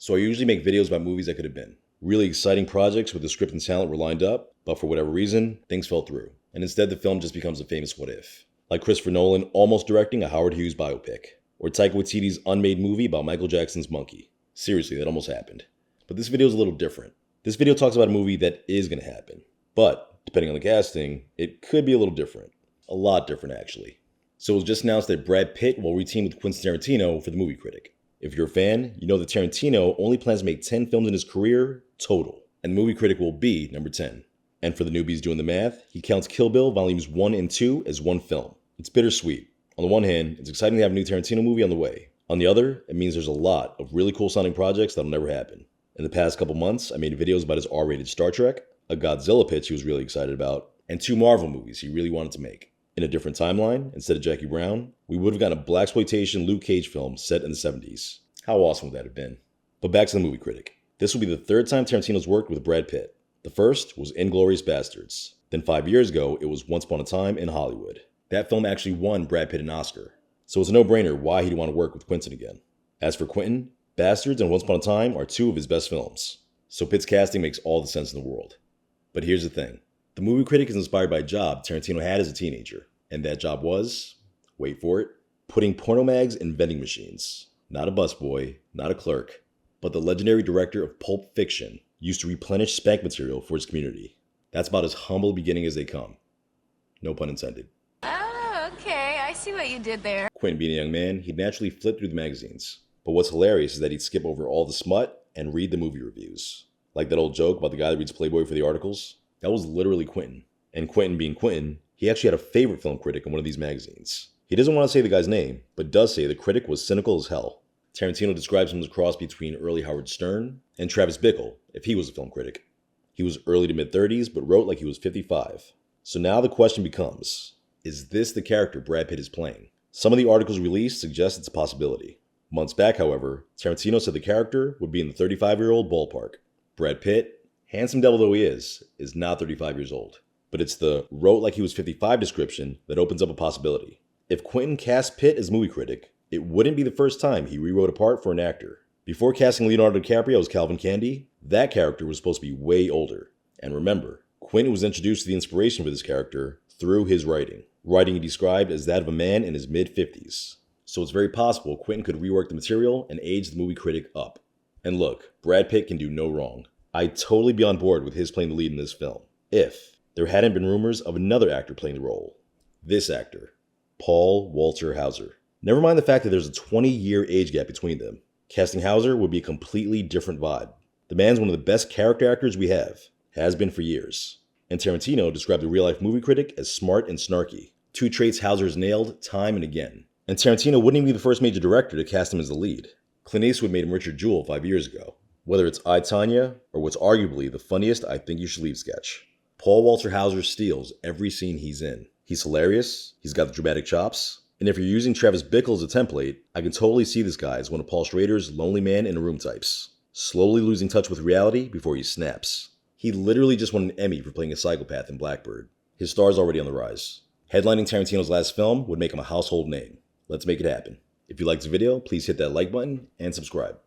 So I usually make videos about movies that could have been. Really exciting projects where the script and talent were lined up, but for whatever reason, things fell through. And instead the film just becomes a famous what if. Like Christopher Nolan almost directing a Howard Hughes biopic. Or Taika Waititi's unmade movie about Michael Jackson's monkey. Seriously, that almost happened. But this video is a little different. This video talks about a movie that is going to happen. But, depending on the casting, it could be a little different. A lot different, actually. So it was just announced that Brad Pitt will reteam with Quentin Tarantino for the Movie Critic. If you're a fan, you know that Tarantino only plans to make 10 films in his career total, and the Movie Critic will be number 10. And for the newbies doing the math, he counts Kill Bill Volumes 1 and 2 as one film. It's bittersweet. On the one hand, it's exciting to have a new Tarantino movie on the way. On the other, it means there's a lot of really cool sounding projects that'll never happen. In the past couple months, I made videos about his R-rated Star Trek, a Godzilla pitch he was really excited about, and 2 Marvel movies he really wanted to make. In a different timeline, instead of Jackie Brown, we would have gotten a blaxploitation Luke Cage film set in the 70s. How awesome would that have been? But back to the Movie Critic. This will be the 3rd time Tarantino's worked with Brad Pitt. The first was Inglourious Basterds. Then 5 years ago, it was Once Upon a Time in Hollywood. That film actually won Brad Pitt an Oscar. So it's a no-brainer why he'd want to work with Quentin again. As for Quentin, Bastards and Once Upon a Time are 2 of his best films. So Pitt's casting makes all the sense in the world. But here's the thing. The Movie Critic is inspired by a job Tarantino had as a teenager. And that job was, wait for it, putting porno mags in vending machines. Not a busboy, not a clerk, but the legendary director of Pulp Fiction used to replenish spank material for his community. That's about as humble a beginning as they come. No pun intended. Oh, okay. I see what you did there. Quentin being a young man, he'd naturally flip through the magazines. But what's hilarious is that he'd skip over all the smut and read the movie reviews. Like that old joke about the guy that reads Playboy for the articles. That was literally Quentin. And Quentin being Quentin, he actually had a favorite film critic in one of these magazines. He doesn't want to say the guy's name, but does say the critic was cynical as hell. Tarantino describes him as a cross between early Howard Stern and Travis Bickle, if he was a film critic. He was early to mid-30s, but wrote like he was 55. So now the question becomes, is this the character Brad Pitt is playing? Some of the articles released suggest it's a possibility. Months back, however, Tarantino said the character would be in the 35-year-old ballpark. Brad Pitt, handsome devil though he is not 35 years old. But it's the wrote like he was 55 description that opens up a possibility. If Quentin cast Pitt as movie critic, it wouldn't be the first time he rewrote a part for an actor. Before casting Leonardo DiCaprio as Calvin Candy, that character was supposed to be way older. And remember, Quentin was introduced to the inspiration for this character through his writing. Writing he described as that of a man in his mid-50s. So it's very possible Quentin could rework the material and age the movie critic up. And look, Brad Pitt can do no wrong. I'd totally be on board with his playing the lead in this film, if there hadn't been rumors of another actor playing the role. This actor, Paul Walter Hauser. Never mind the fact that there's a 20-year age gap between them. Casting Hauser would be a completely different vibe. The man's one of the best character actors we have, has been for years. And Tarantino described the real-life movie critic as smart and snarky, 2 traits Hauser has nailed time and again. And Tarantino wouldn't even be the first major director to cast him as the lead. Clint Eastwood made him Richard Jewell 5 years ago. Whether it's I, Tonya, or what's arguably the funniest I Think You Should Leave sketch. Paul Walter Hauser steals every scene he's in. He's hilarious, he's got the dramatic chops, and if you're using Travis Bickle as a template, I can totally see this guy as one of Paul Schrader's lonely man in a room types, slowly losing touch with reality before he snaps. He literally just won an Emmy for playing a psychopath in Blackbird. His star's already on the rise. Headlining Tarantino's last film would make him a household name. Let's make it happen. If you liked the video, please hit that like button and subscribe.